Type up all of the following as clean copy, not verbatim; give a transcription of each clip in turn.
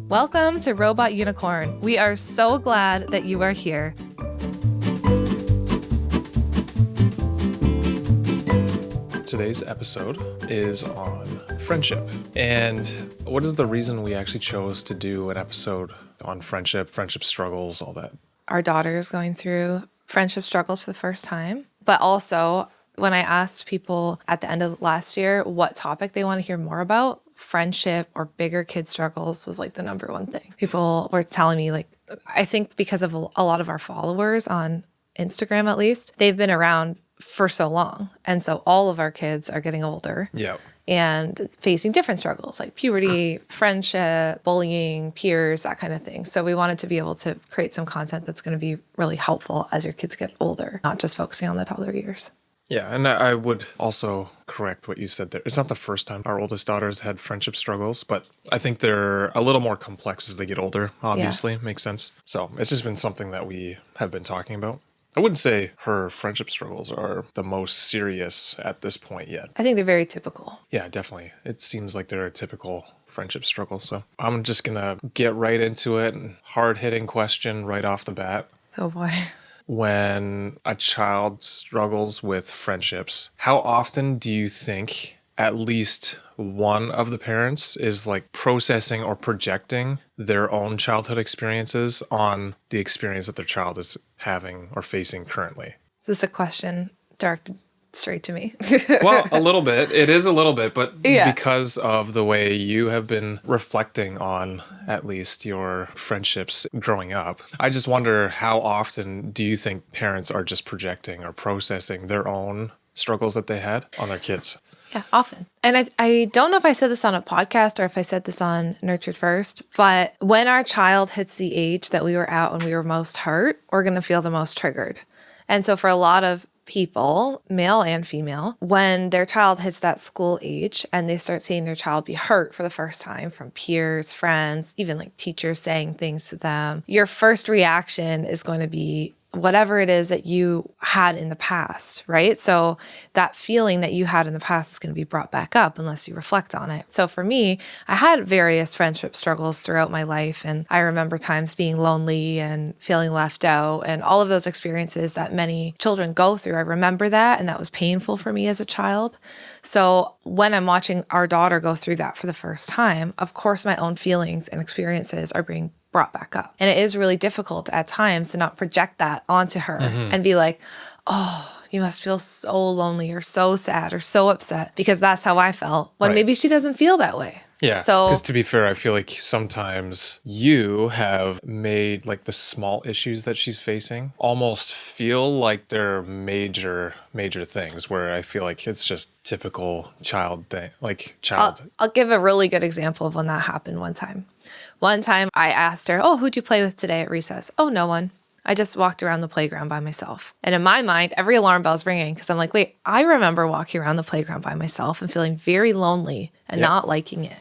Welcome to Robot Unicorn. We are so glad that you are here. Today's episode is on friendship. And what is the reason we actually chose to do an episode on friendship struggles, all that? Our daughter is going through friendship struggles for the first time, but also when I asked people at the end of last year what topic they want to hear more about, friendship or bigger kid struggles was like the number one thing. People were telling me, like, I think because of a lot of our followers on Instagram, at least, they've been around for so long. And so all of our kids are getting older. Yeah. And facing different struggles like puberty, friendship, bullying, peers, that kind of thing. So we wanted to be able to create some content that's going to be really helpful as your kids get older, not just focusing on the toddler years. Yeah, and I would also correct what you said there. It's not the first time our oldest daughters had friendship struggles, but I think they're a little more complex as they get older, obviously. Makes sense. So it's just been something that we have been talking about. I wouldn't say her friendship struggles are the most serious at this point yet. I think they're very typical. Yeah, definitely. It seems like they're a typical friendship struggle. So I'm just going to get right into it. Hard-hitting question right off the bat. Oh boy. When a child struggles with friendships, how often do you think at least one of the parents is like processing or projecting their own childhood experiences on the experience that their child is having or facing currently? Is this a question directed straight to me? Well, a little bit. It is a little bit, but because of the way you have been reflecting on at least your friendships growing up, I just wonder how often do you think parents are just projecting or processing their own struggles that they had on their kids? Yeah, often. And I don't know if I said this on a podcast or if I said this on Nurtured First, but when our child hits the age that we were at when we were most hurt, we're going to feel the most triggered. And so for a lot of people, male and female, when their child hits that school age and they start seeing their child be hurt for the first time from peers, friends, even like teachers saying things to them, your first reaction is going to be whatever it is that you had in the past, right? So that feeling that you had in the past is going to be brought back up unless you reflect on it. So for me, I had various friendship struggles throughout my life. And I remember times being lonely and feeling left out and all of those experiences that many children go through. I remember that, and that was painful for me as a child. So when I'm watching our daughter go through that for the first time, of course, my own feelings and experiences are being brought back up. And it is really difficult at times to not project that onto her and be like, oh, you must feel so lonely or so sad or so upset, because that's how I felt when maybe she doesn't feel that way. Yeah, so because to be fair, I feel like sometimes you have made like the small issues that she's facing almost feel like they're major things, where I feel like it's just typical child thing, like child. I'll give a really good example of when that happened one time. One time I asked her, oh, who'd you play with today at recess? Oh, no one. I just walked around the playground by myself. And in my mind, every alarm bell's ringing because I'm like, wait, I remember walking around the playground by myself and feeling very lonely and not liking it.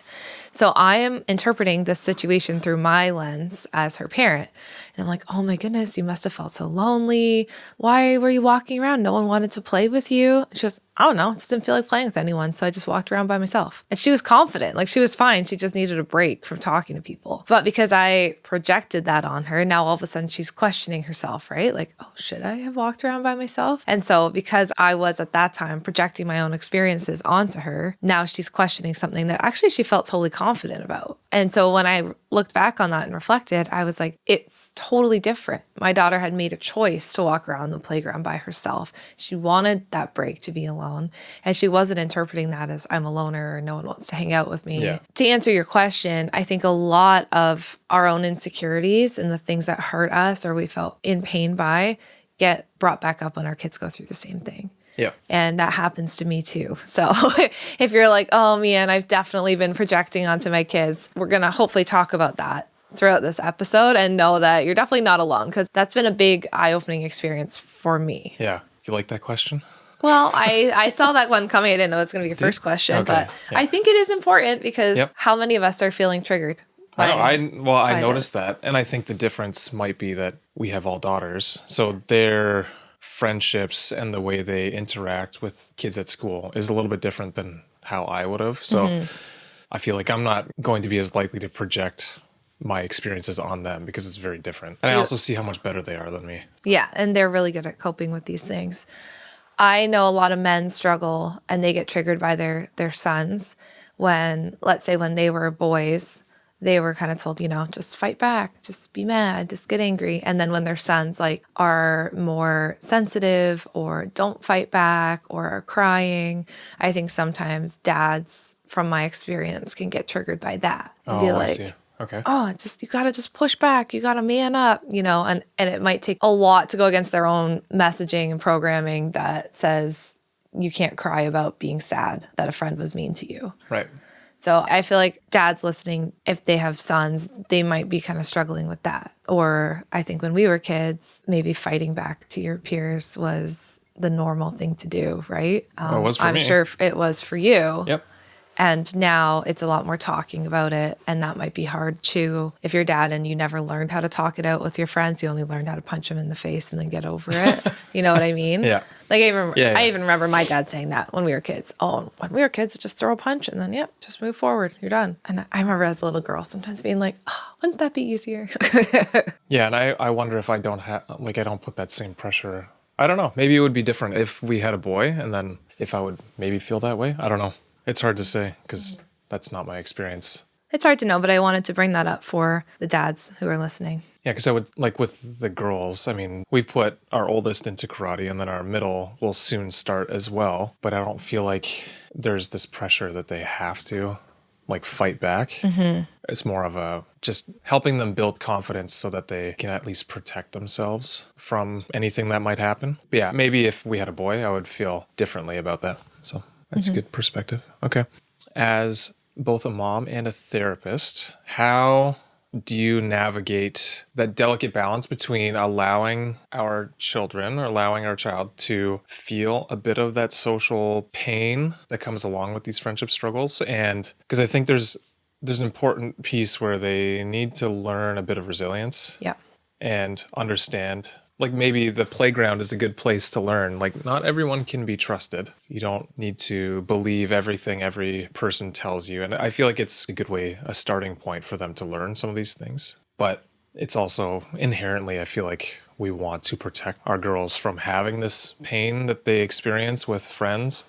So I am interpreting this situation through my lens as her parent. And I'm like, oh my goodness, you must have felt so lonely. Why were you walking around? No one wanted to play with you. She goes, I don't know. I just didn't feel like playing with anyone. So I just walked around by myself. And she was confident. Like, she was fine. She just needed a break from talking to people. But because I projected that on her, now all of a sudden she's questioning herself, right? Like, oh, should I have walked around by myself? And so because I was at that time projecting my own experiences onto her, now she's questioning something that actually she felt totally confident about. And so when I looked back on that and reflected, I was like, it's totally different. My daughter had made a choice to walk around the playground by herself. She wanted that break to be alone. And she wasn't interpreting that as I'm a loner or no one wants to hang out with me. Yeah. To answer your question, I think a lot of our own insecurities and the things that hurt us or we felt in pain by get brought back up when our kids go through the same thing. Yeah. And that happens to me too. So if you're like, oh man, I've definitely been projecting onto my kids, we're going to hopefully talk about that throughout this episode and know that you're definitely not alone, because that's been a big eye-opening experience for me. Yeah. You like that question? Well, I saw that one coming. I didn't know it was going to be your first question, okay. But I think it is important because how many of us are feeling triggered? I noticed that. And I think the difference might be that we have all daughters. So they're friendships and the way they interact with kids at school is a little bit different than how I would have. So I feel like I'm not going to be as likely to project my experiences on them because it's very different. And I also see how much better they are than me. Yeah, and they're really good at coping with these things. I know a lot of men struggle and they get triggered by their sons when, let's say, when they were boys, they were kind of told, just fight back, just be mad, just get angry. And then when their sons like are more sensitive or don't fight back or are crying, I think sometimes dads, from my experience, can get triggered by that and be I like, see. Okay. oh, you gotta just push back. You gotta man up, and it might take a lot to go against their own messaging and programming that says you can't cry about being sad that a friend was mean to you. Right. So I feel like dads listening, if they have sons, they might be kind of struggling with that. Or I think when we were kids, maybe fighting back to your peers was the normal thing to do, right? It was for I'm me. sure it was for you. Yep. And now it's a lot more talking about it. And that might be hard too. If you're dad and you never learned how to talk it out with your friends, you only learned how to punch them in the face and then get over it. You know what I mean? Yeah. Like I even remember my dad saying that when we were kids. Oh, when we were kids, just throw a punch and then, just move forward. You're done. And I remember as a little girl sometimes being like, oh, wouldn't that be easier? Yeah. And I wonder if I don't I don't put that same pressure. I don't know. Maybe it would be different if we had a boy and then if I would maybe feel that way. I don't know. It's hard to say because that's not my experience. It's hard to know, but I wanted to bring that up for the dads who are listening. Yeah, because I would, like with the girls, I mean, we put our oldest into karate and then our middle will soon start as well. But I don't feel like there's this pressure that they have to like fight back. Mm-hmm. It's more of a just helping them build confidence so that they can at least protect themselves from anything that might happen. But yeah, maybe if we had a boy, I would feel differently about that. So that's a good perspective. Okay. As both a mom and a therapist, how do you navigate that delicate balance between allowing our children or allowing our child to feel a bit of that social pain that comes along with these friendship struggles? And because I think there's an important piece where they need to learn a bit of resilience. Yeah. And understand, like maybe the playground is a good place to learn. Like not everyone can be trusted. You don't need to believe everything every person tells you. And I feel like it's a good way, a starting point for them to learn some of these things. But it's also inherently, I feel like we want to protect our girls from having this pain that they experience with friends.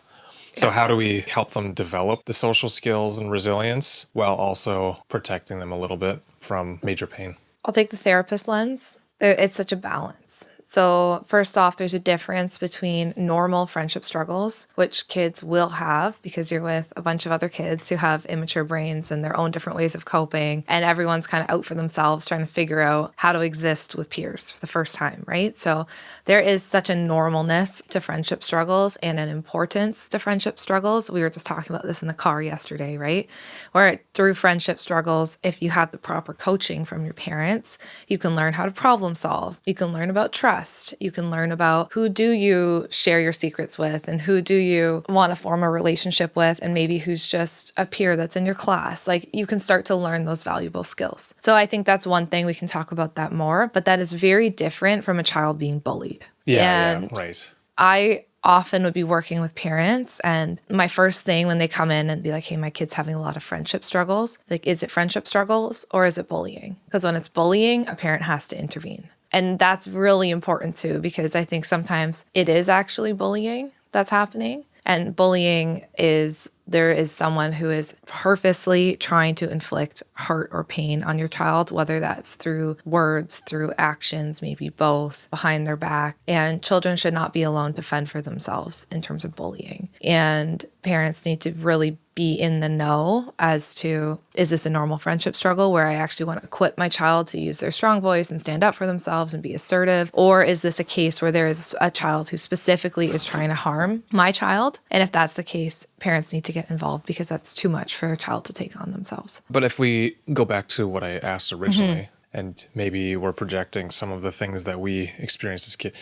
So how do we help them develop the social skills and resilience while also protecting them a little bit from major pain? I'll take the therapist lens. It's such a balance. So first off, there's a difference between normal friendship struggles, which kids will have because you're with a bunch of other kids who have immature brains and their own different ways of coping. And everyone's kind of out for themselves, trying to figure out how to exist with peers for the first time, right? So there is such a normalness to friendship struggles and an importance to friendship struggles. We were just talking about this in the car yesterday, right? Where through friendship struggles, if you have the proper coaching from your parents, you can learn how to problem solve. You can learn about trust. You can learn about who do you share your secrets with and who do you want to form a relationship with and maybe who's just a peer that's in your class. Like you can start to learn those valuable skills. So I think that's one thing we can talk about that more, but that is very different from a child being bullied. Yeah, right. I often would be working with parents and my first thing when they come in and be like, hey, my kid's having a lot of friendship struggles. Like, is it friendship struggles or is it bullying? Because when it's bullying, a parent has to intervene. And that's really important too, because I think sometimes it is actually bullying that's happening. And bullying is there is someone who is purposely trying to inflict hurt or pain on your child, whether that's through words, through actions, maybe both, behind their back. And children should not be alone to fend for themselves in terms of bullying. And parents need to really be in the know as to, is this a normal friendship struggle where I actually want to equip my child to use their strong voice and stand up for themselves and be assertive? Or is this a case where there is a child who specifically is trying to harm my child? And if that's the case, parents need to get involved because that's too much for a child to take on themselves. But if we go back to what I asked originally, and maybe we're projecting some of the things that we experienced as kids,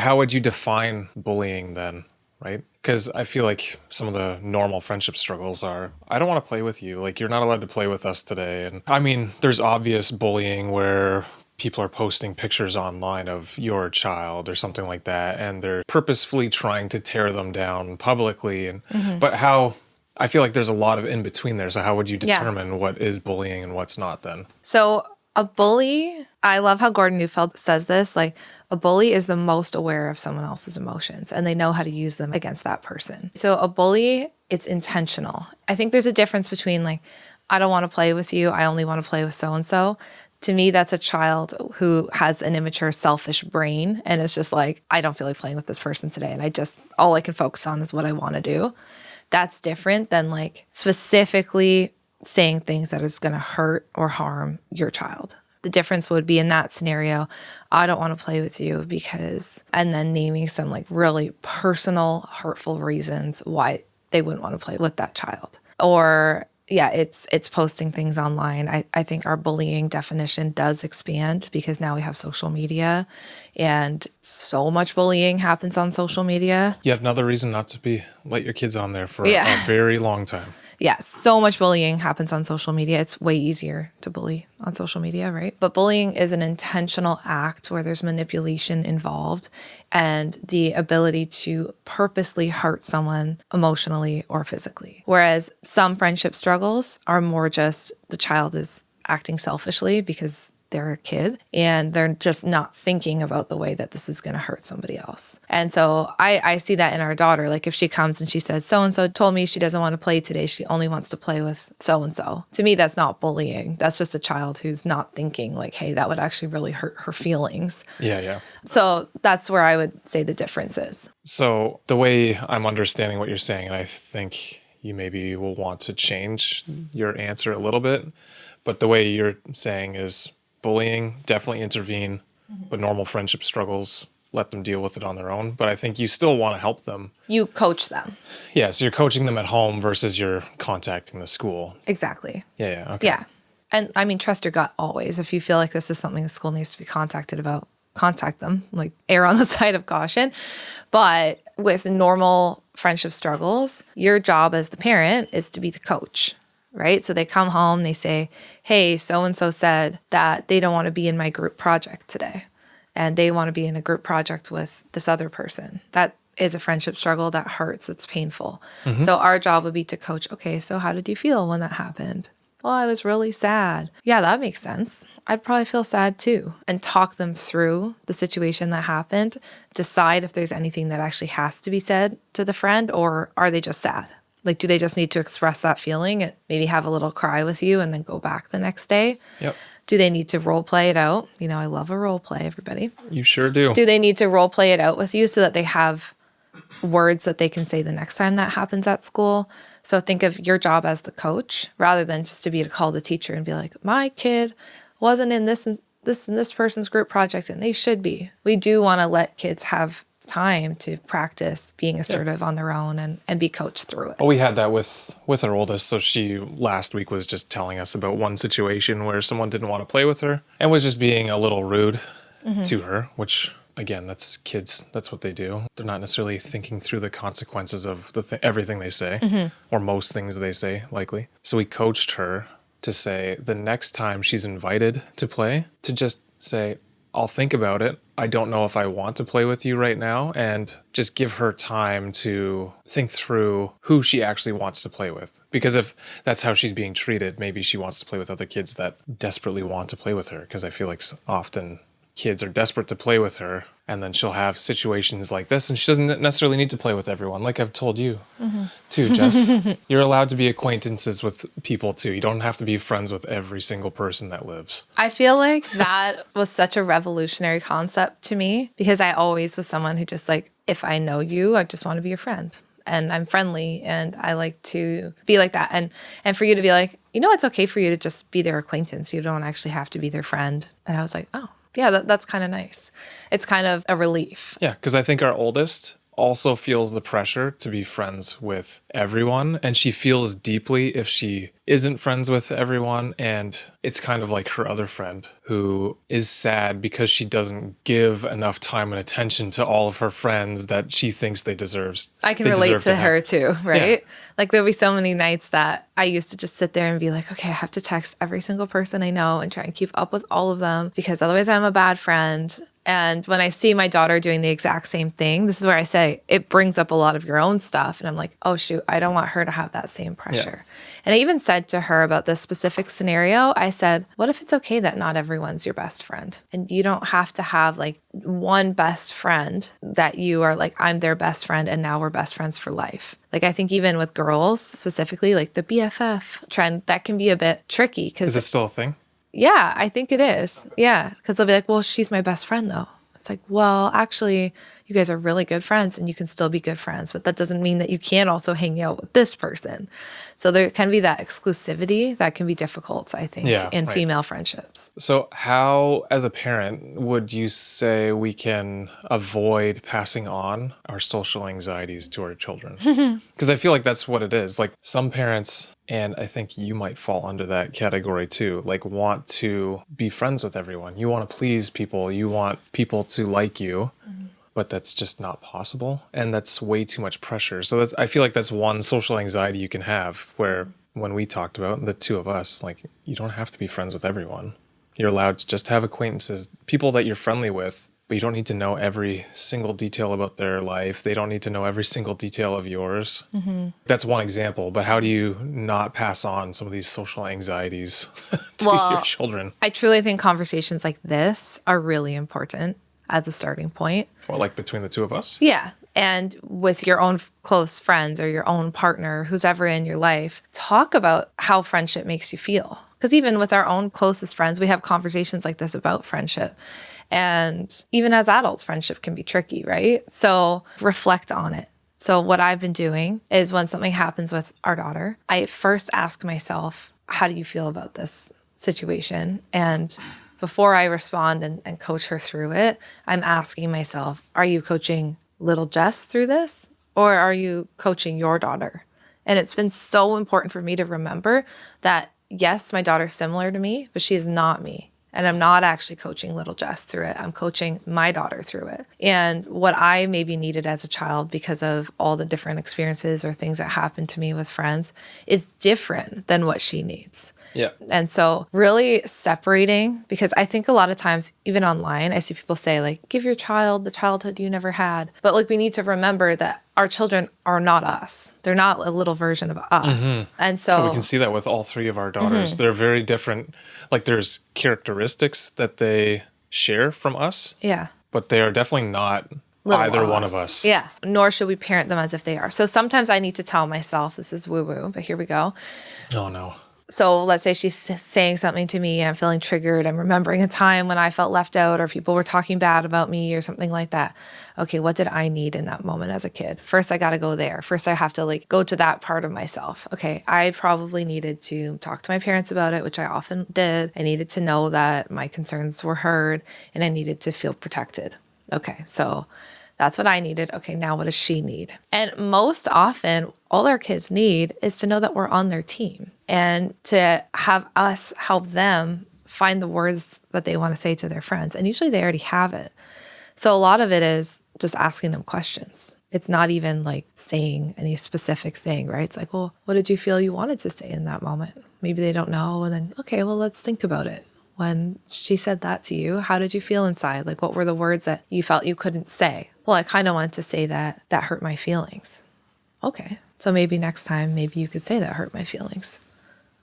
how would you define bullying then? Right? Because I feel like some of the normal friendship struggles are, I don't want to play with you. Like, you're not allowed to play with us today. And I mean, there's obvious bullying where people are posting pictures online of your child or something like that, and they're purposefully trying to tear them down publicly. And but how I feel like there's a lot of in between there. So how would you determine what is bullying and what's not then? So a bully, I love how Gordon Neufeld says this, like a bully is the most aware of someone else's emotions and they know how to use them against that person. So a bully, it's intentional. I think there's a difference between like, I don't want to play with you, I only want to play with so-and-so. To me, that's a child who has an immature, selfish brain and is just like, I don't feel like playing with this person today. And all I can focus on is what I want to do. That's different than like specifically saying things that is going to hurt or harm your child. The difference would be in that scenario, I don't want to play with you because, and then naming some like really personal, hurtful reasons why they wouldn't want to play with that child. Or yeah, it's posting things online. I think our bullying definition does expand because now we have social media and so much bullying happens on social media. Yet another reason not to let your kids on there for a very long time. Yes, so much bullying happens on social media. It's way easier to bully on social media, right? But bullying is an intentional act where there's manipulation involved and the ability to purposely hurt someone emotionally or physically. Whereas some friendship struggles are more just the child is acting selfishly because they're a kid and they're just not thinking about the way that this is going to hurt somebody else. And so I see that in our daughter. Like if she comes and she says, so-and-so told me she doesn't want to play today. She only wants to play with so-and-so. To me, that's not bullying. That's just a child who's not thinking like, hey, that would actually really hurt her feelings. Yeah. So that's where I would say the difference is. So the way I'm understanding what you're saying, and I think you maybe will want to change your answer a little bit, but the way you're saying is bullying, definitely intervene, but normal friendship struggles, let them deal with it on their own. But I think you still want to help them. You coach them. Yeah, so you're coaching them at home versus you're contacting the school. Exactly. Yeah, okay. Yeah. And I mean, trust your gut always. If you feel like this is something the school needs to be contacted about, contact them, like err on the side of caution. But with normal friendship struggles, your job as the parent is to be the coach. Right? So they come home, they say, hey, so-and-so said that they don't want to be in my group project today. And they want to be in a group project with this other person. That is a friendship struggle that hurts. It's painful. So our job would be to coach, okay, so how did you feel when that happened? Well, I was really sad. Yeah, that makes sense. I'd probably feel sad too. And talk them through the situation that happened. Decide if there's anything that actually has to be said to the friend or are they just sad? Like, do they just need to express that feeling and maybe have a little cry with you and then go back the next day? Yep. Do they need to role play it out? You know, I love a role play, everybody. You sure do. Do they need to role play it out with you so that they have words that they can say the next time that happens at school? So think of your job as the coach rather than just to be to call the teacher and be like, my kid wasn't in this and this person's group project and they should be. We do want to let kids have time to practice being assertive on their own and be coached through it. Well, we had that with our oldest. So she last week was just telling us about one situation where someone didn't want to play with her and was just being a little rude to her, which again, that's kids. That's what they do. They're not necessarily thinking through the consequences of everything they say or most things they say, likely. So we coached her to say the next time she's invited to play, to just say, I'll think about it. I don't know if I want to play with you right now, and just give her time to think through who she actually wants to play with. Because if that's how she's being treated, maybe she wants to play with other kids that desperately want to play with her. Because I feel like often kids are desperate to play with her, and then she'll have situations like this, and she doesn't necessarily need to play with everyone. Like I've told you too, Jess. You're allowed to be acquaintances with people too. You don't have to be friends with every single person that lives. I feel like that was such a revolutionary concept to me because I always was someone who just like, if I know you, I just want to be your friend. And I'm friendly and I like to be like that. And for you to be like, you know, it's okay for you to just be their acquaintance. You don't actually have to be their friend. And I was like, oh. Yeah, that's kind of nice. It's kind of a relief. Yeah, because I think our oldest also feels the pressure to be friends with everyone. And she feels deeply if she isn't friends with everyone. And it's kind of like her other friend who is sad because she doesn't give enough time and attention to all of her friends that she thinks they deserve. I can relate to her too, right? Yeah. Like there'll be so many nights that I used to just sit there and be like, okay, I have to text every single person I know and try and keep up with all of them because otherwise I'm a bad friend. And when I see my daughter doing the exact same thing, this is where I say it brings up a lot of your own stuff. And I'm like, oh, shoot, I don't want her to have that same pressure. Yeah. And I even said to her about this specific scenario, I said, what if it's okay that not everyone's your best friend? And you don't have to have like one best friend that you are like, I'm their best friend and now we're best friends for life. Like, I think even with girls specifically, like the BFF trend, that can be a bit tricky. Is it still a thing? Yeah, I think it is. Yeah, because they'll be like, well, she's my best friend, though. It's like, well, actually, you guys are really good friends and you can still be good friends, but that doesn't mean that you can't also hang out with this person. So there can be that exclusivity that can be difficult, I think, in female friendships. So how, as a parent, would you say we can avoid passing on our social anxieties to our children? Because I feel like that's what it is. Like some parents, and I think you might fall under that category too, like want to be friends with everyone. You want to please people. You want people to like you. But that's just not possible. And that's way too much pressure. So I feel like that's one social anxiety you can have where when we talked about the two of us, like you don't have to be friends with everyone. You're allowed to just have acquaintances, people that you're friendly with, but you don't need to know every single detail about their life. They don't need to know every single detail of yours. Mm-hmm. That's one example. But how do you not pass on some of these social anxieties to your children? I truly think conversations like this are really important as a starting point. Well, like between the two of us? Yeah. And with your own close friends or your own partner, who's ever in your life, talk about how friendship makes you feel. Because even with our own closest friends, we have conversations like this about friendship. And even as adults, friendship can be tricky, right? So reflect on it. So what I've been doing is when something happens with our daughter, I first ask myself, how do you feel about this situation? And before I respond and coach her through it, I'm asking myself, are you coaching little Jess through this? Or are you coaching your daughter? And it's been so important for me to remember that, yes, my daughter's similar to me, but she is not me. And I'm not actually coaching little Jess through it. I'm coaching my daughter through it. And what I maybe needed as a child because of all the different experiences or things that happened to me with friends is different than what she needs. Yeah. And so really separating, because I think a lot of times, even online, I see people say like, give your child the childhood you never had. But like, we need to remember that our children are not us. They're not a little version of us. Mm-hmm. And so we can see that with all three of our daughters. Mm-hmm. They're very different. Like there's characteristics that they share from us. Yeah. But they are definitely not either one of us. Yeah. Nor should we parent them as if they are. So sometimes I need to tell myself, this is woo-woo, but here we go. Oh, no. So let's say she's saying something to me, I'm feeling triggered, I'm remembering a time when I felt left out or people were talking bad about me or something like that. Okay, what did I need in that moment as a kid? First, I got to go there. First, I have to like go to that part of myself. Okay, I probably needed to talk to my parents about it, which I often did. I needed to know that my concerns were heard and I needed to feel protected. Okay, so that's what I needed. Okay, now what does she need? And most often, all our kids need is to know that we're on their team and to have us help them find the words that they want to say to their friends. And usually they already have it. So a lot of it is just asking them questions. It's not even like saying any specific thing, right? It's like, well, what did you feel you wanted to say in that moment? Maybe they don't know. And then, okay, well, let's think about it. When she said that to you, how did you feel inside? Like, what were the words that you felt you couldn't say? Well, I kind of wanted to say that hurt my feelings. Okay. So maybe next time, maybe you could say that hurt my feelings.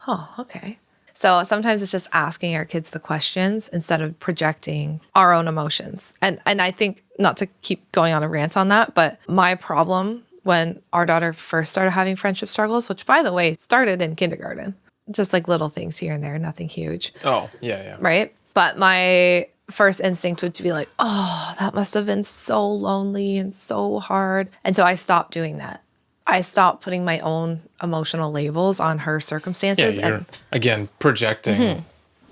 Oh, okay. So sometimes it's just asking our kids the questions instead of projecting our own emotions. And I think, not to keep going on a rant on that, but my problem when our daughter first started having friendship struggles, which by the way, started in kindergarten, just like little things here and there, nothing huge. Oh, yeah. Right? But my first instinct would be like, oh, that must have been so lonely and so hard. And so I stopped doing that. I stopped putting my own emotional labels on her circumstances. Yeah, you're, again, projecting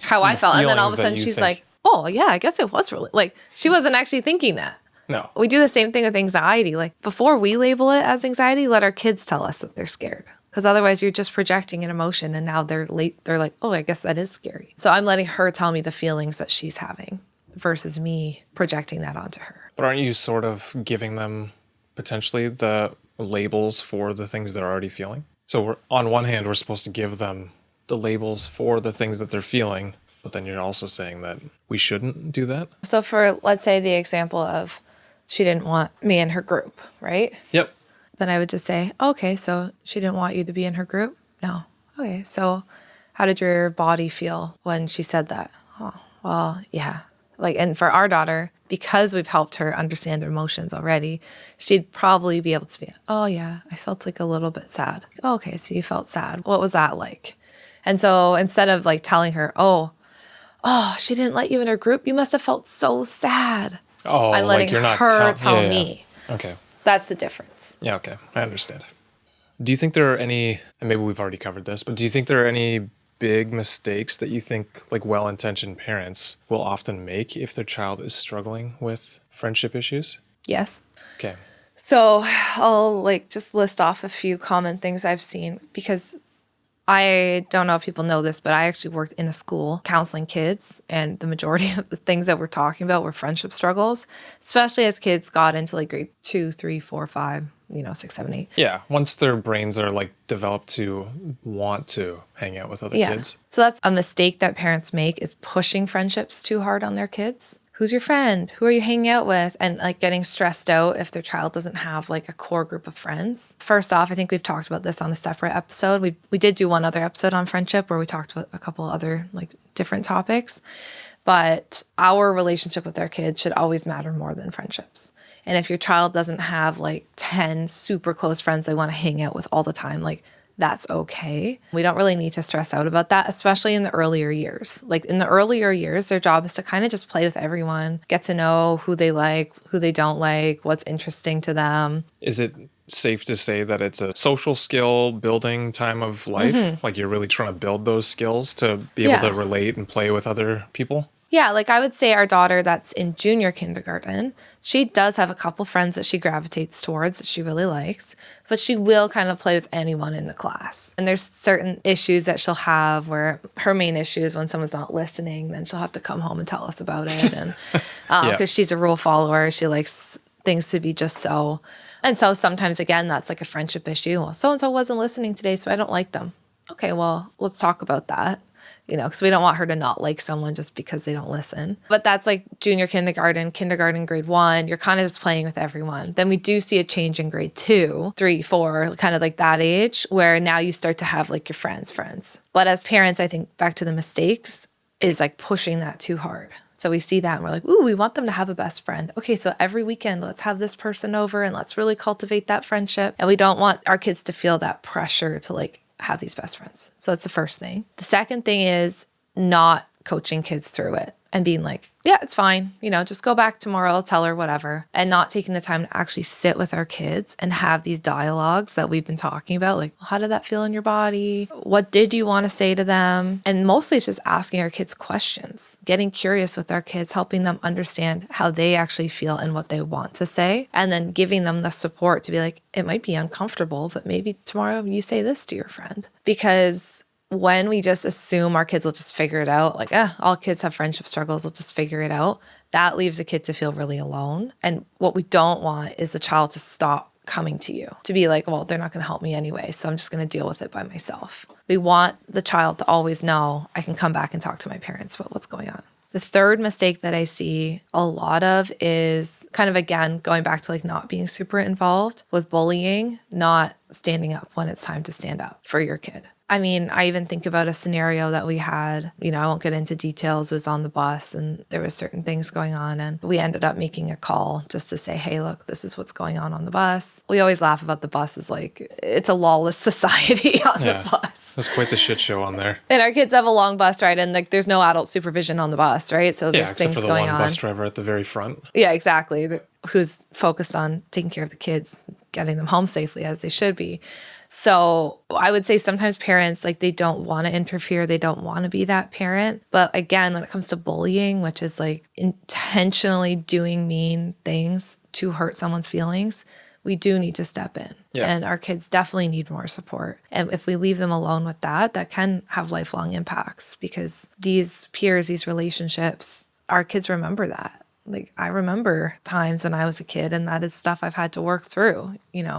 how I felt. And then all of a sudden she's like, oh, yeah, I guess it was really, like, she wasn't actually thinking that. No. We do the same thing with anxiety. Like before we label it as anxiety, let our kids tell us that they're scared. Because otherwise you're just projecting an emotion and now they're like, oh, I guess that is scary. So I'm letting her tell me the feelings that she's having versus me projecting that onto her. But aren't you sort of giving them potentially the labels for the things they're already feeling? So on one hand, we're supposed to give them the labels for the things that they're feeling, but then you're also saying that we shouldn't do that? So for, let's say, the example of she didn't want me in her group, right? Yep. Then I would just say, okay, so she didn't want you to be in her group? No. Okay, so how did your body feel when she said that? Oh, well, yeah. Like, and for our daughter, because we've helped her understand her emotions already, she'd probably be able to be, oh yeah, I felt like a little bit sad. Oh, okay, so you felt sad. What was that like? And so instead of like telling her, oh, she didn't let you in her group, you must have felt so sad. Oh, I'm letting like you're not her tell me. Okay. That's the difference. Yeah, okay. I understand. Do you think there are any, and maybe we've already covered this, but do you think there are any big mistakes that you think like well-intentioned parents will often make if their child is struggling with friendship issues? Yes. Okay. So I'll like just list off a few common things I've seen because I don't know if people know this, but I actually worked in a school counseling kids, and the majority of the things that we're talking about were friendship struggles, especially as kids got into like grade 2, 3, 4, 5, 6, 7, 8. Yeah, once their brains are like developed to want to hang out with other kids. So that's a mistake that parents make, is pushing friendships too hard on their kids. Who's your friend? Who are you hanging out with? And like getting stressed out if their child doesn't have like a core group of friends. First off, I think we've talked about this on a separate episode. We did do one other episode on friendship where we talked about a couple other like different topics. But our relationship with our kids should always matter more than friendships. And if your child doesn't have like 10 super close friends they want to hang out with all the time, like that's okay. We don't really need to stress out about that, especially in the earlier years. Like in the earlier years, their job is to kind of just play with everyone, get to know who they like, who they don't like, what's interesting to them. Is it safe to say that it's a social skill building time of life? Mm-hmm. Like you're really trying to build those skills to be able to relate and play with other people? Yeah, like I would say our daughter that's in junior kindergarten, she does have a couple friends that she gravitates towards that she really likes, but she will kind of play with anyone in the class. And there's certain issues that she'll have where her main issue is when someone's not listening, then she'll have to come home and tell us about it. And because she's a rule follower, she likes things to be just so. And so sometimes, again, that's like a friendship issue. Well, so-and-so wasn't listening today, so I don't like them. Okay, well, let's talk about that. Because we don't want her to not like someone just because they don't listen. But that's like junior kindergarten, grade 1. You're kind of just playing with everyone. Then we do see a change in grade 2, 3, 4, kind of like that age, where now you start to have like your friends. But as parents, I think back to the mistakes is like pushing that too hard. So we see that and we're like, ooh, we want them to have a best friend. Okay, so every weekend, let's have this person over and let's really cultivate that friendship. And we don't want our kids to feel that pressure to like have these best friends. So that's the first thing. The second thing is not coaching kids through it and being like, yeah, it's fine. Just go back tomorrow, I'll tell her whatever. And not taking the time to actually sit with our kids and have these dialogues that we've been talking about. Like, how did that feel in your body? What did you want to say to them? And mostly it's just asking our kids questions, getting curious with our kids, helping them understand how they actually feel and what they want to say. And then giving them the support to be like, it might be uncomfortable, but maybe tomorrow you say this to your friend. Because when we just assume our kids will just figure it out, like, all kids have friendship struggles, they'll just figure it out, that leaves a kid to feel really alone. And what we don't want is the child to stop coming to you, to be like, well, they're not going to help me anyway, so I'm just going to deal with it by myself. We want the child to always know, I can come back and talk to my parents about what's going on. The third mistake that I see a lot of is kind of, again, going back to like not being super involved with bullying, not standing up when it's time to stand up for your kid. I mean, I even think about a scenario that we had, I won't get into details, was on the bus and there was certain things going on and we ended up making a call just to say, hey, look, this is what's going on the bus. We always laugh about the bus as like, it's a lawless society on the bus. That's quite the shit show on there. And our kids have a long bus ride and like there's no adult supervision on the bus, right? So there's things except for the going one on. bus driver at the very front. Yeah, exactly. Who's focused on taking care of the kids, getting them home safely as they should be. So I would say sometimes parents, like, they don't want to interfere. They don't want to be that parent. But again, when it comes to bullying, which is like intentionally doing mean things to hurt someone's feelings, we do need to step in. Yeah. And our kids definitely need more support. And if we leave them alone with that, that can have lifelong impacts, because these peers, these relationships, our kids remember that. Like, I remember times when I was a kid, and that is stuff I've had to work through,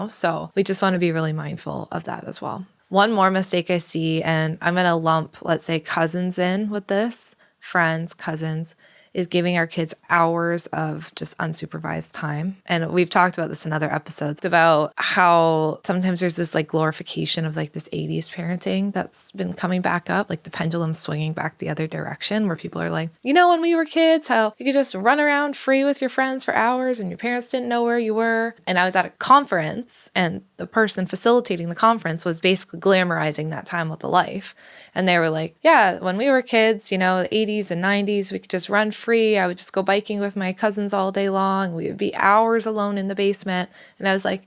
So we just want to be really mindful of that as well. One more mistake I see, and I'm going to lump, let's say, cousins in with this, friends, cousins, is giving our kids hours of just unsupervised time. And we've talked about this in other episodes about how sometimes there's this like glorification of like this 80s parenting that's been coming back up, like the pendulum swinging back the other direction, where people are like, when we were kids, how you could just run around free with your friends for hours and your parents didn't know where you were. And I was at a conference, and the person facilitating the conference was basically glamorizing that time with the life. And they were like, yeah, when we were kids, the 80s and 90s, we could just run free. I would just go biking with my cousins all day long. We would be hours alone in the basement. And I was like,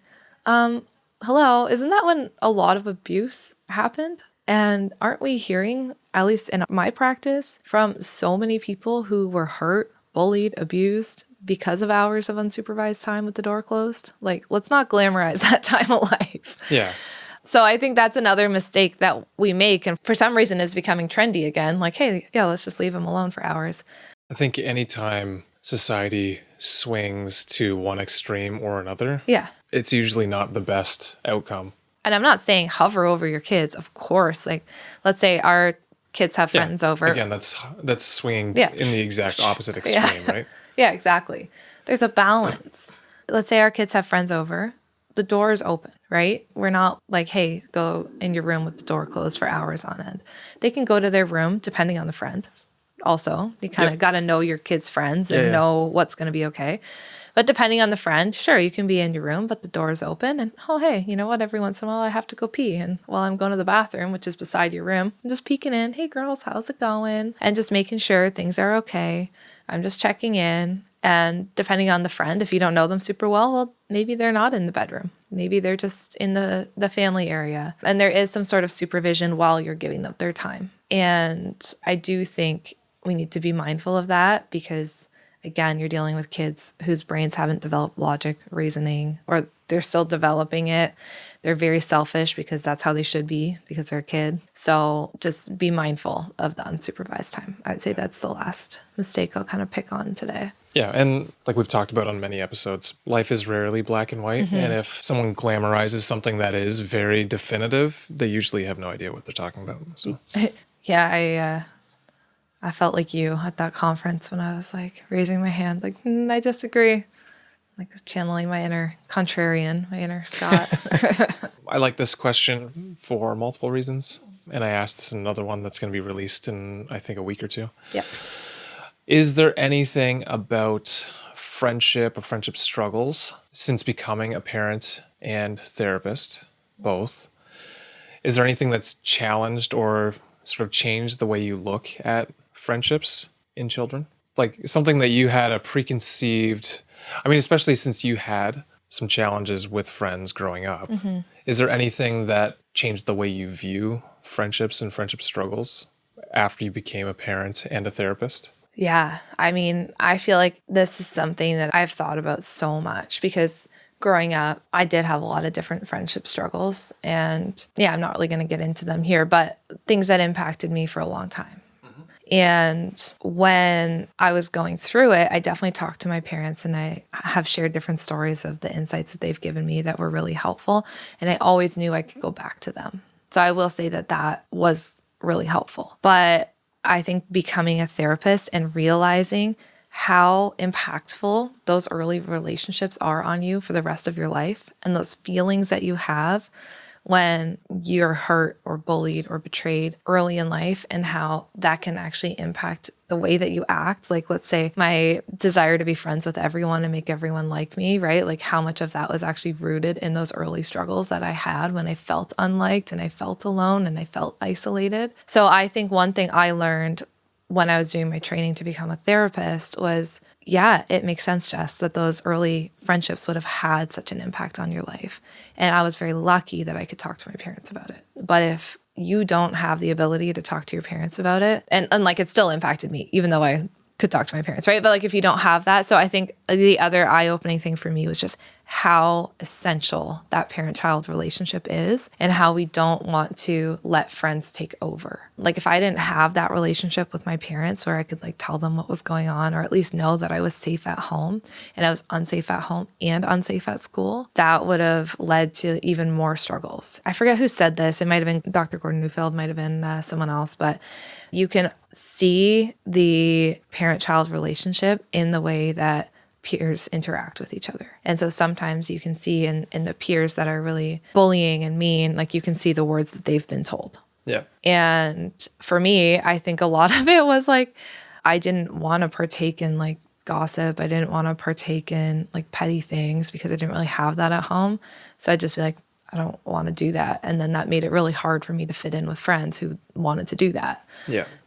hello, isn't that when a lot of abuse happened? And aren't we hearing, at least in my practice, from so many people who were hurt, bullied, abused because of hours of unsupervised time with the door closed? Like, let's not glamorize that time of life. Yeah. So I think that's another mistake that we make, and for some reason is becoming trendy again. Like, hey, yeah, let's just leave them alone for hours. I think anytime society swings to one extreme or another, yeah, it's usually not the best outcome. And I'm not saying hover over your kids, of course. Like, let's say our kids have friends over. Again, that's swinging in the exact opposite extreme, right? Yeah, exactly. There's a balance. Let's say our kids have friends over. The door is open, right? We're not like, hey, go in your room with the door closed for hours on end. They can go to their room, depending on the friend. Also, you kind of got to know your kids' friends and know what's going to be okay. But depending on the friend, sure, you can be in your room, but the door is open. And, oh, hey, you know what? Every once in a while, I have to go pee. And while I'm going to the bathroom, which is beside your room, I'm just peeking in. Hey, girls, how's it going? And just making sure things are okay. I'm just checking in. And depending on the friend, if you don't know them super well, maybe they're not in the bedroom. Maybe they're just in the family area. And there is some sort of supervision while you're giving them their time. And I do think we need to be mindful of that, because, again, you're dealing with kids whose brains haven't developed logic, reasoning, or they're still developing it. They're very selfish because that's how they should be, because they're a kid. So just be mindful of the unsupervised time. I would say that's the last mistake I'll kind of pick on today. Yeah, and like we've talked about on many episodes, life is rarely black and white. Mm-hmm. And if someone glamorizes something that is very definitive, they usually have no idea what they're talking about. So. Yeah, I felt like you at that conference when I was like raising my hand, like, I disagree. Like channeling my inner contrarian, my inner Scott. I like this question for multiple reasons. And I asked this in another one that's going to be released in, I think, a week or two. Yep. Is there anything about friendship or friendship struggles since becoming a parent and therapist, both? Is there anything that's challenged or sort of changed the way you look at friendships in children? Like something that you had a preconceived, especially since you had some challenges with friends growing up. Mm-hmm. Is there anything that changed the way you view friendships and friendship struggles after you became a parent and a therapist? Yeah. I feel like this is something that I've thought about so much, because growing up, I did have a lot of different friendship struggles. And I'm not really going to get into them here, but things that impacted me for a long time. Mm-hmm. And when I was going through it, I definitely talked to my parents, and I have shared different stories of the insights that they've given me that were really helpful. And I always knew I could go back to them. So I will say that was really helpful. But I think becoming a therapist and realizing how impactful those early relationships are on you for the rest of your life, and those feelings that you have when you're hurt or bullied or betrayed early in life, and how that can actually impact the way that you act. Like, let's say my desire to be friends with everyone and make everyone like me, right? Like how much of that was actually rooted in those early struggles that I had when I felt unliked and I felt alone and I felt isolated. So I think one thing I learned when I was doing my training to become a therapist was, yeah, it makes sense, Jess, that those early friendships would have had such an impact on your life. And I was very lucky that I could talk to my parents about it. But if you don't have the ability to talk to your parents about it, and like it still impacted me, even though I could talk to my parents, right? But like if you don't have that, so I think the other eye-opening thing for me was just how essential that parent-child relationship is and how we don't want to let friends take over. Like if I didn't have that relationship with my parents where I could like tell them what was going on or at least know that I was safe at home and I was unsafe at home and unsafe at school, that would have led to even more struggles. I forget who said this. It might have been Dr. Gordon Neufeld, might have been someone else, but you can see the parent-child relationship in the way that peers interact with each other. And so sometimes you can see in the peers that are really bullying and mean, like you can see the words that they've been told. Yeah. And for me, I think a lot of it was like, I didn't want to partake in like gossip. I didn't want to partake in like petty things because I didn't really have that at home. So I'd just be like, I don't want to do that. And then that made it really hard for me to fit in with friends who wanted to do that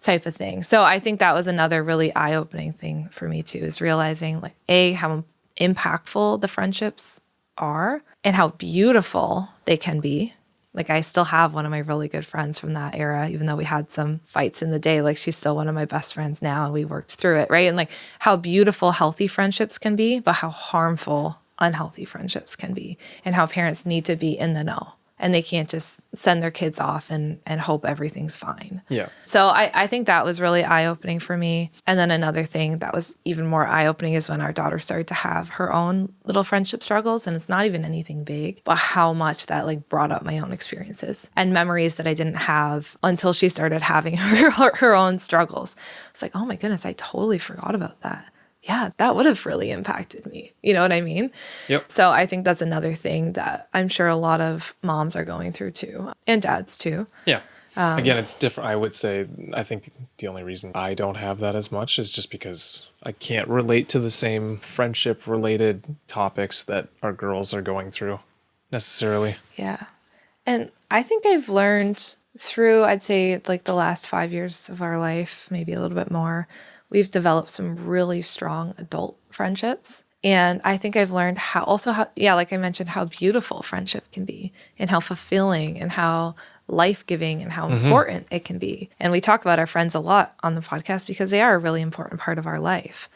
type of thing. So I think that was another really eye-opening thing for me too, is realizing like how impactful the friendships are and how beautiful they can be. Like I still have one of my really good friends from that era, even though we had some fights in the day, like she's still one of my best friends now and we worked through it, right? And like how beautiful, healthy friendships can be, but how harmful unhealthy friendships can be, and how parents need to be in the know and they can't just send their kids off and hope everything's fine. Yeah. So I think that was really eye-opening for me. And then another thing that was even more eye-opening is when our daughter started to have her own little friendship struggles. And it's not even anything big, but how much that like brought up my own experiences and memories that I didn't have until she started having her own struggles. It's like, oh my goodness, I totally forgot about that. Yeah, that would have really impacted me. You know what I mean? Yep. So I think that's another thing that I'm sure a lot of moms are going through too, and dads too. Yeah. Again, it's different. I would say, I think the only reason I don't have that as much is just because I can't relate to the same friendship related topics that our girls are going through necessarily. Yeah. And I think I've learned through, I'd say like the last 5 years of our life, maybe a little bit more, we've developed some really strong adult friendships. And I think I've learned like I mentioned, how beautiful friendship can be and how fulfilling and how life-giving and how important it can be. And we talk about our friends a lot on the podcast because they are a really important part of our life.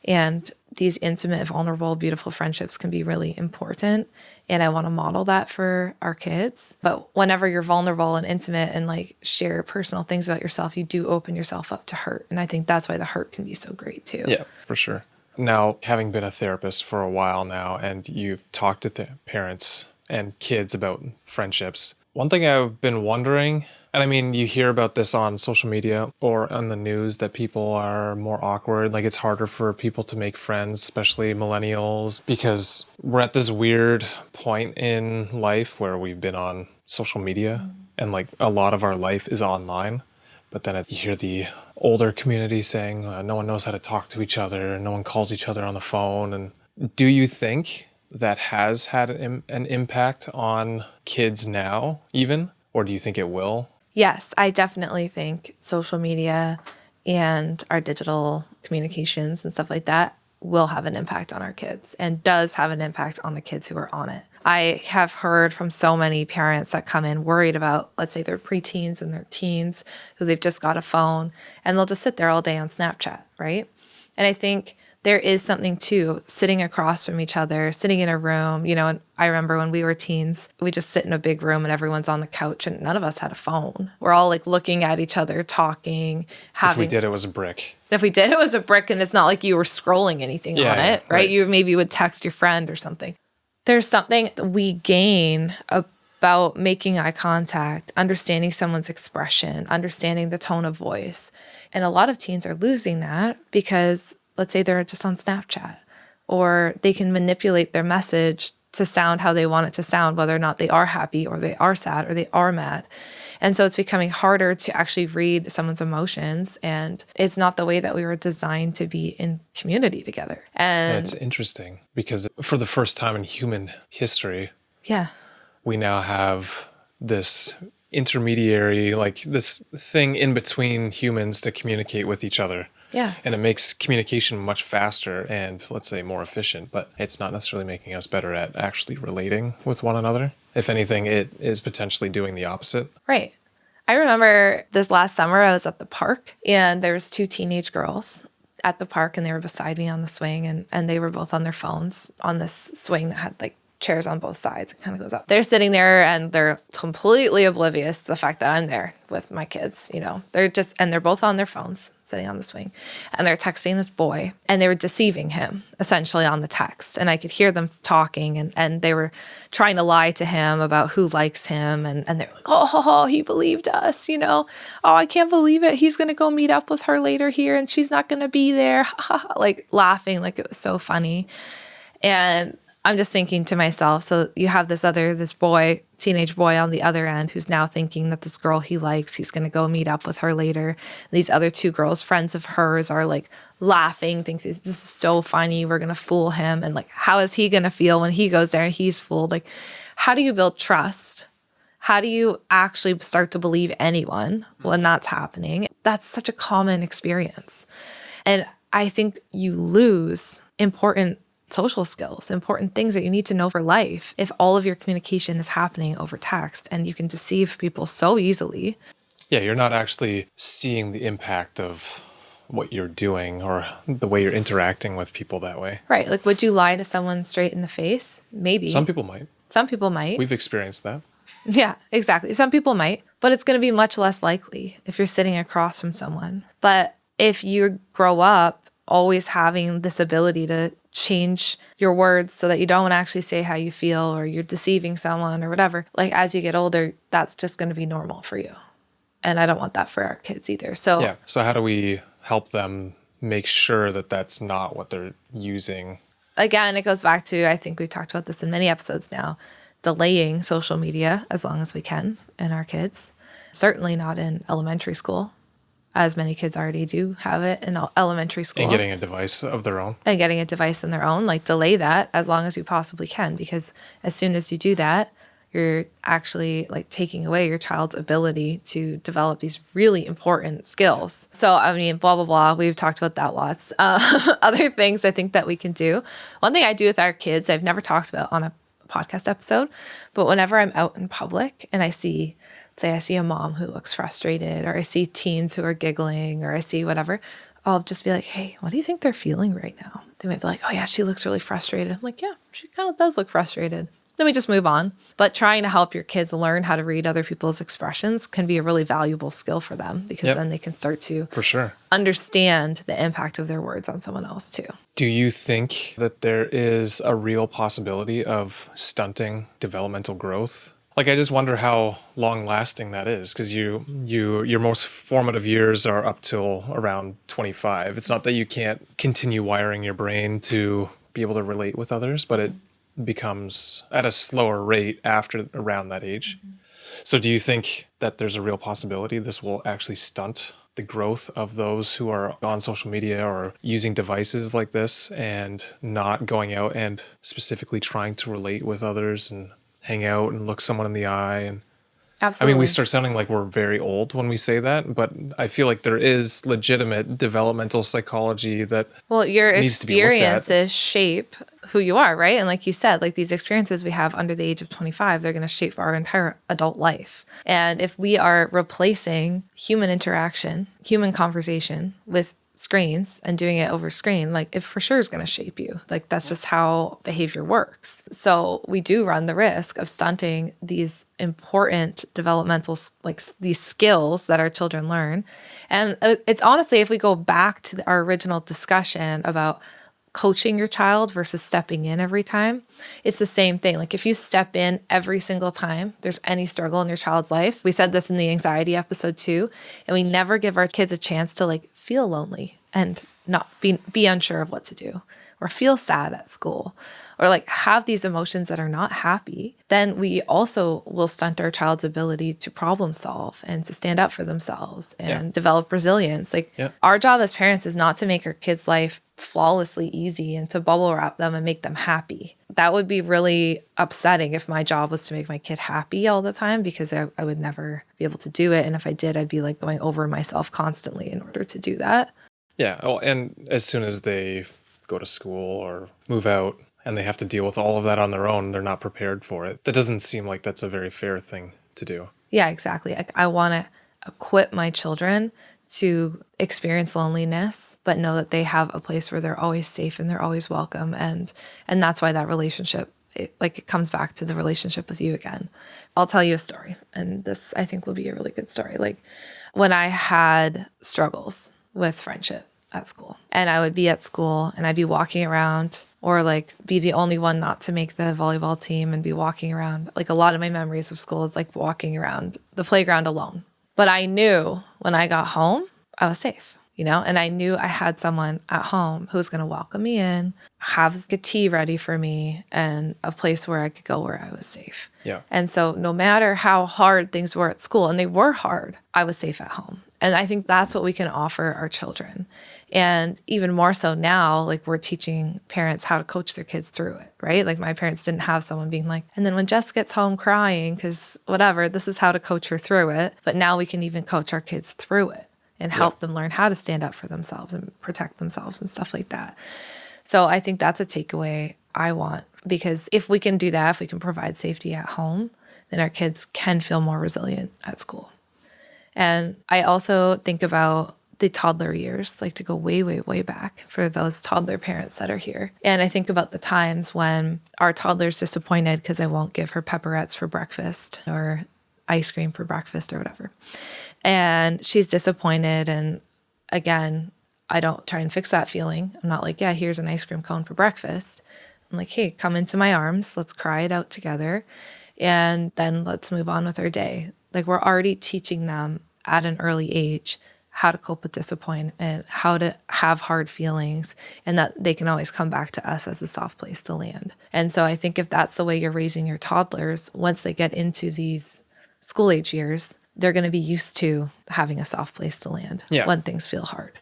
And these intimate, vulnerable, beautiful friendships can be really important. And I want to model that for our kids. But whenever you're vulnerable and intimate and like share personal things about yourself, you do open yourself up to hurt. And I think that's why the hurt can be so great too. Yeah, for sure. Now, having been a therapist for a while now, and you've talked to parents and kids about friendships, one thing I've been wondering, and I mean, you hear about this on social media or on the news that people are more awkward. Like it's harder for people to make friends, especially millennials, because we're at this weird point in life where we've been on social media and like a lot of our life is online. But then you hear the older community saying no one knows how to talk to each other, no one calls each other on the phone. And do you think that has had an impact on kids now even, or do you think it will? Yes, I definitely think social media and our digital communications and stuff like that will have an impact on our kids and does have an impact on the kids who are on it. I have heard from so many parents that come in worried about, let's say, their preteens and their teens who they've just got a phone and they'll just sit there all day on Snapchat, right? And I think there is something to sitting across from each other, sitting in a room, and I remember when we were teens, we just sit in a big room and everyone's on the couch and none of us had a phone. We're all like looking at each other, talking, having. If we did, it was a brick. If we did, it was a brick and it's not like you were scrolling anything on it, right? You maybe would text your friend or something. There's something we gain about making eye contact, understanding someone's expression, understanding the tone of voice. And a lot of teens are losing that because let's say they're just on Snapchat or they can manipulate their message to sound how they want it to sound, whether or not they are happy or they are sad or they are mad. And so it's becoming harder to actually read someone's emotions. And it's not the way that we were designed to be in community together. And it's interesting because for the first time in human history, yeah, we now have this intermediary, like this thing in between humans to communicate with each other. Yeah. And it makes communication much faster and, let's say, more efficient, but it's not necessarily making us better at actually relating with one another. If anything, it is potentially doing the opposite. Right. I remember this last summer I was at the park and there was 2 teenage girls at the park and they were beside me on the swing and they were both on their phones on this swing that had like chairs on both sides. It kind of goes up. They're sitting there and they're completely oblivious to the fact that I'm there with my kids, you know. They're both on their phones sitting on the swing and they're texting this boy and they were deceiving him essentially on the text. And I could hear them talking and they were trying to lie to him about who likes him. And they were like, oh, he believed us, you know. Oh, I can't believe it. He's going to go meet up with her later here and she's not going to be there. Like laughing like it was so funny. And I'm just thinking to myself, so you have this boy, teenage boy on the other end who's now thinking that this girl he likes, he's going to go meet up with her later. These other 2 girls, friends of hers, are like laughing, think this is so funny. We're going to fool him. And like, how is he going to feel when he goes there and he's fooled? Like, how do you build trust? How do you actually start to believe anyone when that's happening? That's such a common experience. And I think you lose important social skills, important things that you need to know for life if all of your communication is happening over text and you can deceive people so easily. Yeah, you're not actually seeing the impact of what you're doing or the way you're interacting with people that way. Right. Like, would you lie to someone straight in the face? Maybe. Some people might. Some people might. We've experienced that. Yeah, exactly. Some people might, but it's going to be much less likely if you're sitting across from someone. But if you grow up always having this ability to change your words so that you don't actually say how you feel or you're deceiving someone or whatever, like as you get older, that's just going to be normal for you. And I don't want that for our kids either. So yeah. So how do we help them make sure that that's not what they're using? Again, it goes back to, I think we've talked about this in many episodes now, delaying social media as long as we can in our kids. Certainly not in elementary school, as many kids already do have it in elementary school. And getting a device of their own. And getting a device in their own, like delay that as long as you possibly can, because as soon as you do that, you're actually like taking away your child's ability to develop these really important skills. So, I mean, blah, blah, blah. We've talked about that lots. Other things I think that we can do. One thing I do with our kids, I've never talked about on a podcast episode, but whenever I'm out in public and I see a mom who looks frustrated, or I see teens who are giggling, or I see whatever, I'll just be like, hey, what do you think they're feeling right now? They might be like, oh yeah, she looks really frustrated. I'm like, yeah, she kind of does look frustrated. Then we just move on. But trying to help your kids learn how to read other people's expressions can be a really valuable skill for them, because then they can start to for sure understand the impact of their words on someone else too. Do you think that there is a real possibility of stunting developmental growth? Like, I just wonder how long lasting that is, because your most formative years are up till around 25. It's not that you can't continue wiring your brain to be able to relate with others, but it becomes at a slower rate after around that age. Mm-hmm. So do you think that there's a real possibility this will actually stunt the growth of those who are on social media or using devices like this and not going out and specifically trying to relate with others and hang out and look someone in the eye? And Absolutely. I mean, we start sounding like we're very old when we say that, but I feel like there is legitimate developmental psychology that your needs to be looked at. experiences shape who you are, right? And like you said, like these experiences we have under the age of 25, they're going to shape our entire adult life. And if we are replacing human interaction, human conversation with screens and doing it over screen, like it for sure is going to shape you. Like that's just how behavior works. So we do run the risk of stunting these important developmental, like these skills that our children learn. And it's honestly, if we go back to our original discussion about coaching your child versus stepping in every time, it's the same thing. Like if you step in every single time there's any struggle in your child's life, we said this in the anxiety episode too, and we never give our kids a chance to like feel lonely and not be unsure of what to do, or feel sad at school, or like have these emotions that are not happy, then we also will stunt our child's ability to problem solve and to stand up for themselves and develop resilience. Like our job as parents is not to make our kids' life flawlessly easy and to bubble wrap them and make them happy. That would be really upsetting if my job was to make my kid happy all the time, because I would never be able to do it. And if I did, I'd be like going over myself constantly in order to do that. Yeah. Oh, and as soon as they go to school or move out and they have to deal with all of that on their own, they're not prepared for it. That doesn't seem like that's a very fair thing to do. Yeah, exactly. I want to equip my children to experience loneliness, but know that they have a place where they're always safe and they're always welcome. And that's why that relationship, it comes back to the relationship with you again. I'll tell you a story, and this I think will be a really good story. Like when I had struggles with friendship at school, and I would be at school and I'd be walking around, or like be the only one not to make the volleyball team and be walking around. Like a lot of my memories of school is like walking around the playground alone. But I knew when I got home, I was safe, and I knew I had someone at home who was going to welcome me in, have a tea ready for me, and a place where I could go where I was safe. Yeah. And so no matter how hard things were at school, and they were hard, I was safe at home. And I think that's what we can offer our children. And even more so now, like we're teaching parents how to coach their kids through it, right? Like my parents didn't have someone being like, and then when Jess gets home crying, because whatever, this is how to coach her through it. But now we can even coach our kids through it and help them learn how to stand up for themselves and protect themselves and stuff like that. So I think that's a takeaway I want, because if we can do that, if we can provide safety at home, then our kids can feel more resilient at school. And I also think about the toddler years, like to go way, way, way back for those toddler parents that are here. And I think about the times when our toddler's disappointed because I won't give her pepperettes for breakfast or ice cream for breakfast or whatever. And she's disappointed. And again, I don't try and fix that feeling. I'm not like, yeah, here's an ice cream cone for breakfast. I'm like, hey, come into my arms. Let's cry it out together. And then let's move on with our day. Like we're already teaching them at an early age how to cope with disappointment, how to have hard feelings, and that they can always come back to us as a soft place to land. And so I think if that's the way you're raising your toddlers, once they get into these school age years, they're going to be used to having a soft place to land when things feel hard.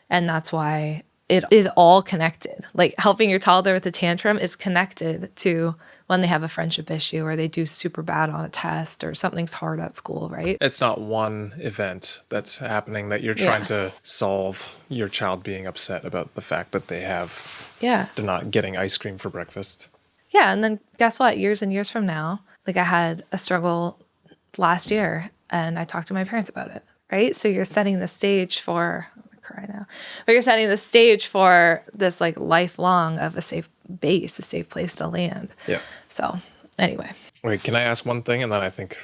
And that's why it is all connected. Like helping your toddler with a tantrum is connected to when they have a friendship issue or they do super bad on a test or something's hard at school, right? It's not one event that's happening that you're trying to solve your child being upset about the fact that they're not getting ice cream for breakfast. Yeah. And then guess what? Years and years from now, like I had a struggle last year and I talked to my parents about it, right? So you're setting the stage for, I'm gonna cry now, but you're setting the stage for this like lifelong of a safe base, a safe place to land. Yeah. So anyway. Wait, can I ask one thing? And then I think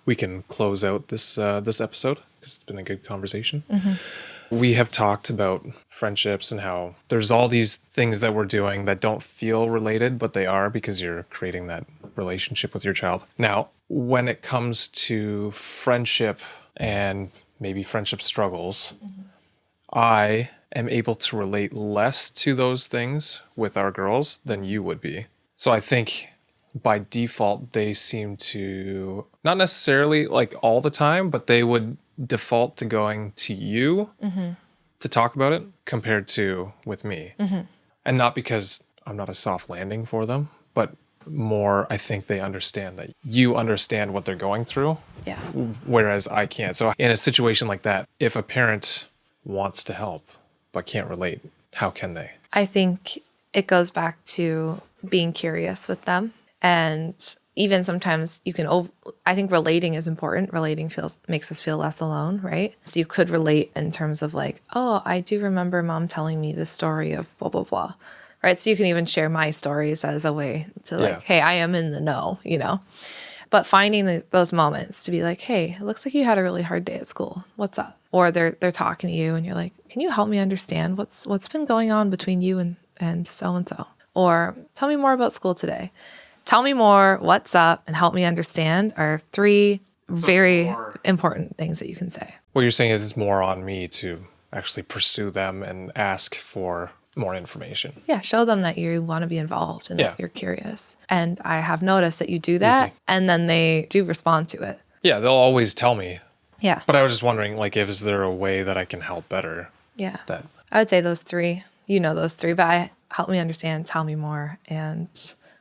we can close out this episode because it's been a good conversation. Mm-hmm. We have talked about friendships and how there's all these things that we're doing that don't feel related, but they are because you're creating that relationship with your child. Now, when it comes to friendship and maybe friendship struggles, I am able to relate less to those things with our girls than you would be. So I think by default, they seem to, not necessarily like all the time, but they would default to going to you to talk about it compared to with me. And not because I'm not a soft landing for them, but more I think they understand that you understand what they're going through, whereas I can't. So in a situation like that, if a parent wants to help but can't relate, how can they? I think it goes back to being curious with them. And even sometimes you can, I think relating is important. Relating makes us feel less alone, right? So you could relate in terms of like, oh, I do remember mom telling me this story of blah, blah, blah, right? So you can even share my stories as a way to like, hey, I am in the know, But finding those moments to be like, hey, it looks like you had a really hard day at school. What's up? Or they're talking to you and you're like, can you help me understand what's been going on between you and so-and-so? Or tell me more about school today. Tell me more, what's up, and help me understand are three very important things that you can say. What you're saying is it's more on me to actually pursue them and ask for more information. Yeah, show them that you want to be involved and that you're curious. And I have noticed that you do that, and then they do respond to it. Yeah, they'll always tell me. Yeah. But I was just wondering, like, is there a way that I can help better? Yeah. That I would say those three You know those three, but help me understand, tell me more, and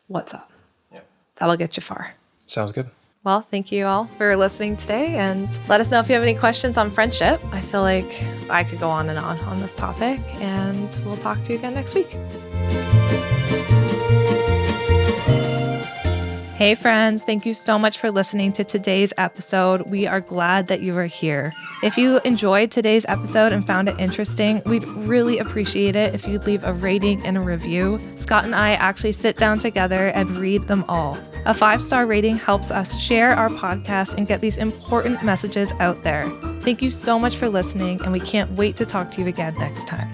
what's up. Yeah. That'll get you far. Sounds good. Well, thank you all for listening today, and let us know if you have any questions on friendship. I feel like I could go on and on this topic, and we'll talk to you again next week. Hey friends, thank you so much for listening to today's episode. We are glad that you are here. If you enjoyed today's episode and found it interesting, we'd really appreciate it if you'd leave a rating and a review. Scott and I actually sit down together and read them all. A 5-star rating helps us share our podcast and get these important messages out there. Thank you so much for listening, and we can't wait to talk to you again next time.